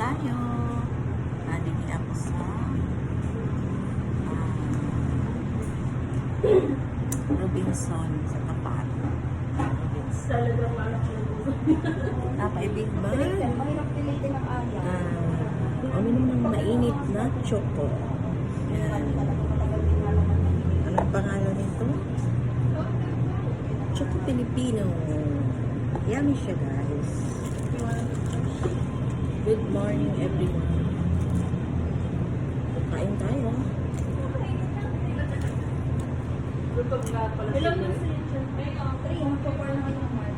tayo. Nandito ako sa Robinson sa Tapat. Talagang malak na Napaibig ba? mahirap pilitin ang ayaw. Ano namang mainit na choco. Yan. Anong pangalan nito? Choco Filipino. Yummy siya, guys. Good morning, everyone. Kain tayo. Ilan na siya? 3, magpo-4 naman yung mark.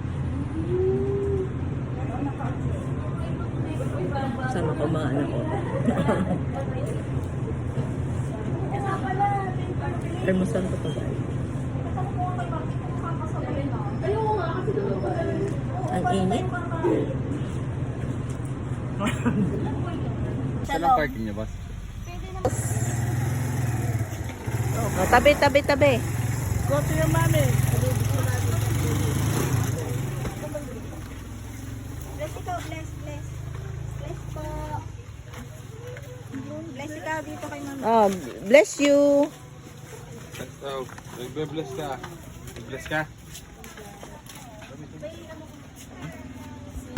Sama ko mga anak ko. Almusal ko to, guys. Ayaw nga kasi Ang init. Saan ang parking niya, boss? Oh, tabi, tabi, tabi. Go to your mommy. Bless ikaw, bless, bless. Bless po. Bless ikaw dito kay mama. Oh, bless you. Oh, nagbe-bless ka. Nag-bless ka?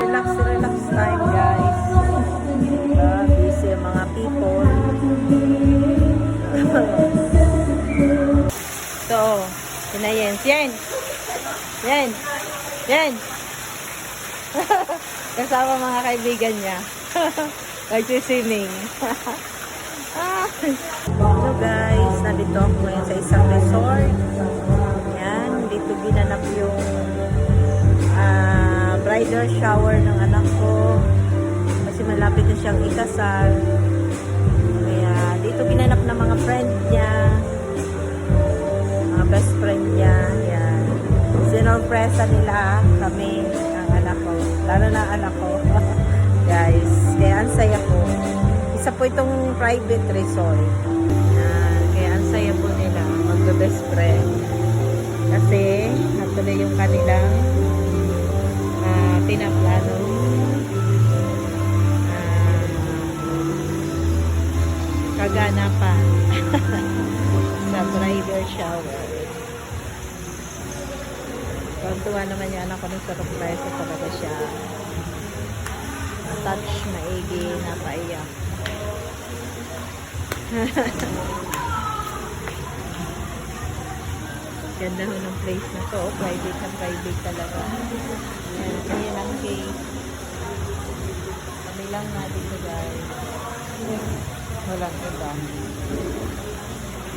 Relax, relax time, guys. Busy ang mga people. So, yun na Jens. Jens! Jens! Jens! Kasama mga kaibigan niya. Nagsiswimming. So guys, nandito ako ngayon sa isang resort. Yan, dito ginanap yung bridal shower ng anak ko. Kasi malapit na siyang ikasal. Kaya dito ginanap ng mga friend niya. Mga best friend niya. Yan. Sinurpresa nila kami, ang anak ko. Lalo na ang anak ko. Guys, kaya ang saya ko. Isa po itong private resort. Kaya ang saya po nila magbe-best friend. Kasi natuloy yung kanilang pinaplano kaganapan sa bridal shower. Tuwa naman yung anak ko ng surprise sa talaga siya. Touch, maigi, napaiyak. Ganda ho ng place na to. Private na private talaga. Ayan ang case. Kami lang na dito, guys. Walang iba.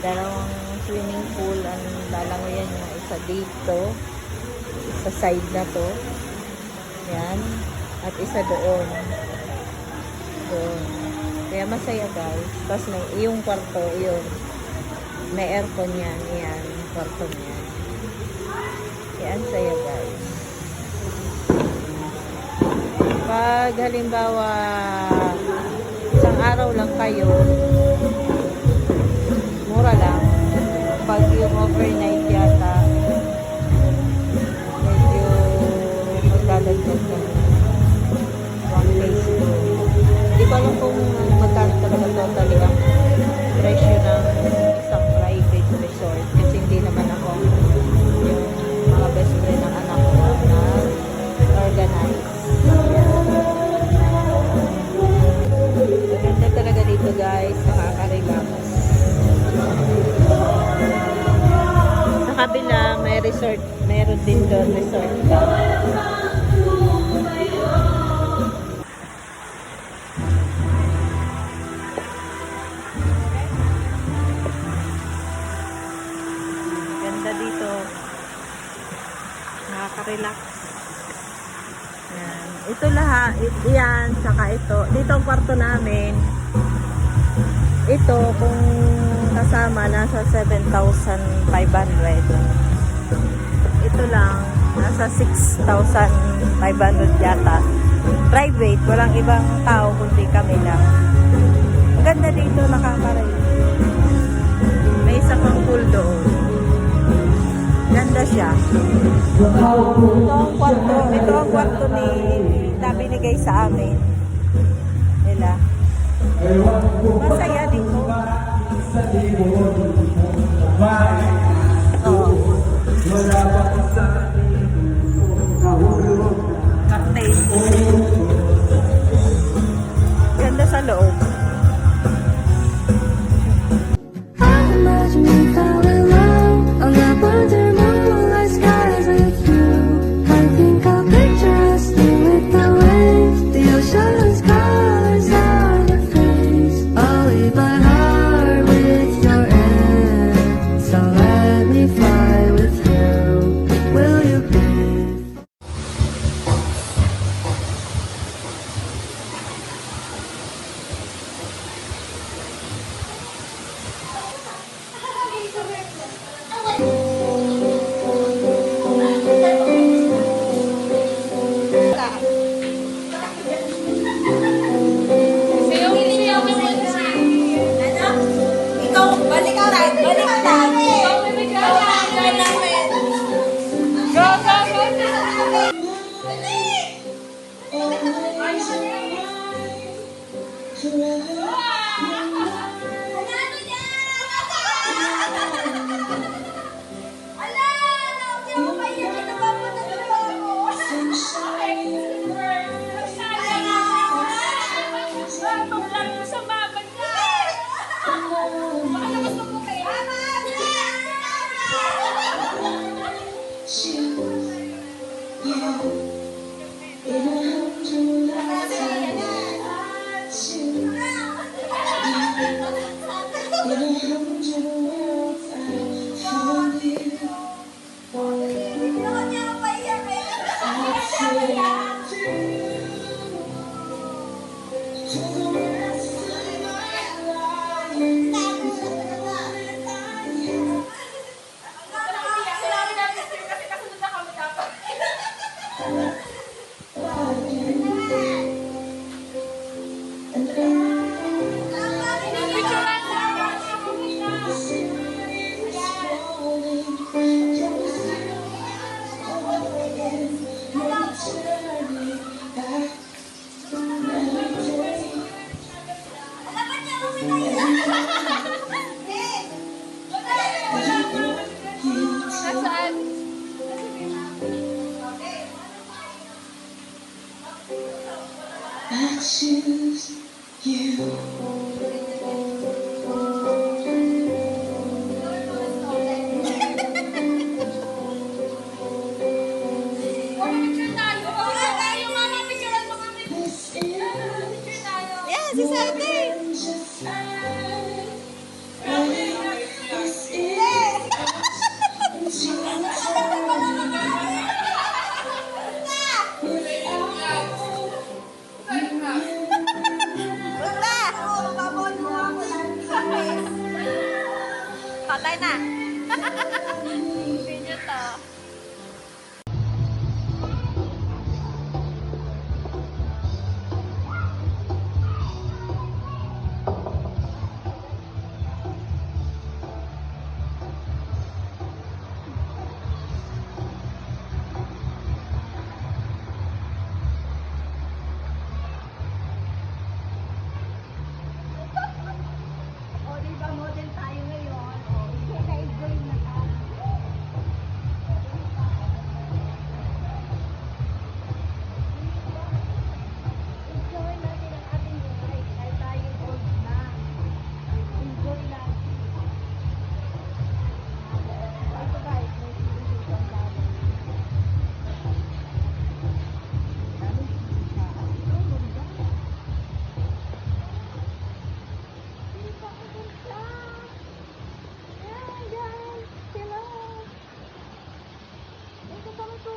Dalawang swimming pool ang lalangoyan yung isa dito. Sa side na to. Yan. At isa doon. Doon. Kaya masaya, guys. Tapos may yung kwarto, yun. May aircon yan. Yan. Kwarto niya. Kaya ang saya, guys. Pag halimbawa isang araw lang kayo, mura lang. Pag yung overnight yata, medyo magdadagdag ka. One place ko. Hindi ko alam kung magkano talaga totally ang presyo ng isang private resort. Kasi hindi naman ako yung mga best friend ng anak ko na organize. Maganda talaga dito, guys. Nakaka-relax. Sa kabila may resort. Meron din doon resort. Ganda dito. Nakaka-relax. Yan. Ito lahat, yan, saka ito. Dito ang kwarto namin. Ito, kung kasama, nasa 7,500. Ito lang, nasa 6,500 yata. Private, walang ibang tao, kundi kami lang. Ang ganda dito, nakaka-relax. May isa pang pool doon. Ganda siya. Ito ang kwarto ni na binigay sa amin. nila. Masaya dito. Oh. Captain. Ganda sa loob. Imagine we fell in love on that wonder moonlight skies with you. I think I'll picture us with the waves, the ocean's colors on your face. I'll leave my heart with your end, so let me fly with you. Will you be? Ikaw, balik ka right. Balik ka namin. Balik namin. Go, go, go. I choose you. Yes, si Sete. Patay na. Video to. O, diba model tayo ngayon? O, enjoy na tayo. Enjoy natin ang ating buhay dahil tayo old na. Enjoy natin. Ito guys, may sinisigil ang dami. Daming sinisigil. Ito, ganda. Ayan, guys. Hello. Ito kami po.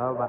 Oh, ba?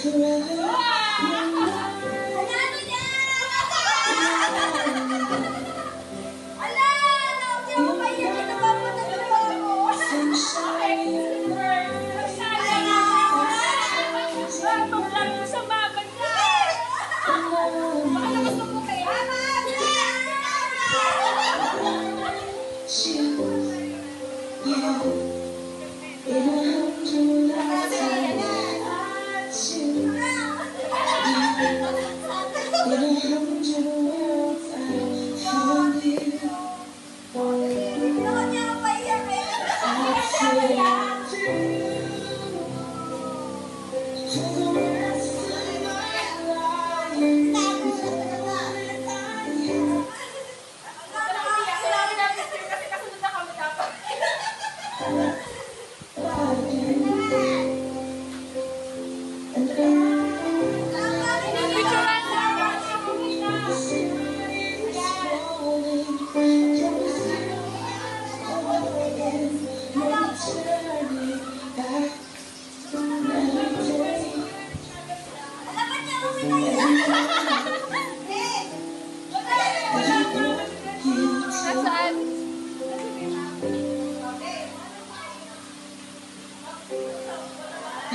Ano niya? Ala! Hindi ako maiyak. Napapunod na ako. Pag-vlog mo sa mama niya. Baka naman mo kayo.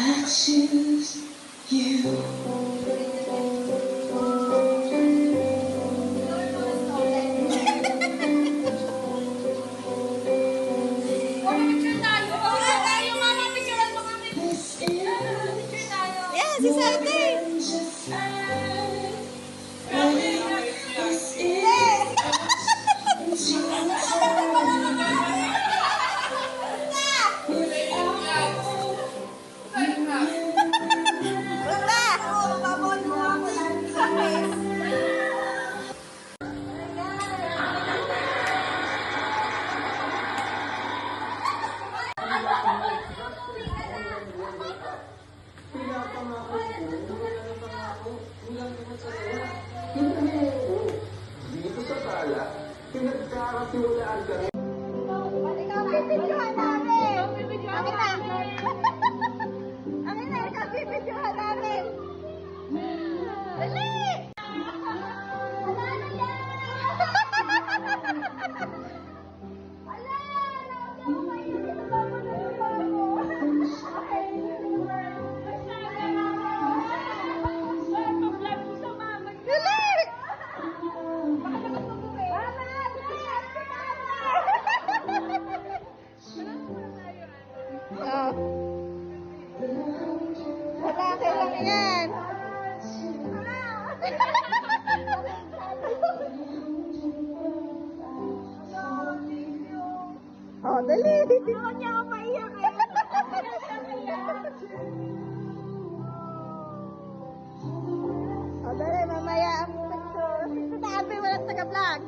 I choose you. Yes, si Sarte! Dito sa sala, pinagkakasiwalaan ka rin. Ikaw, bibidyohan namin! Akin na! Akin na, ikaw, bibidyohan namin! Dali! Wala na yan! Wala! Nakakita ko kayo! Napapunod pa ako! Pag-vlog mo sa mama niya! Dali! Baka naman mabuhay. Mama! Oh. Lalaki lang yan. Oh, dali. Ako niya ako maiyak eh. Oh, dali. Mamaya ang picture. Sabi, walang taga-vlog.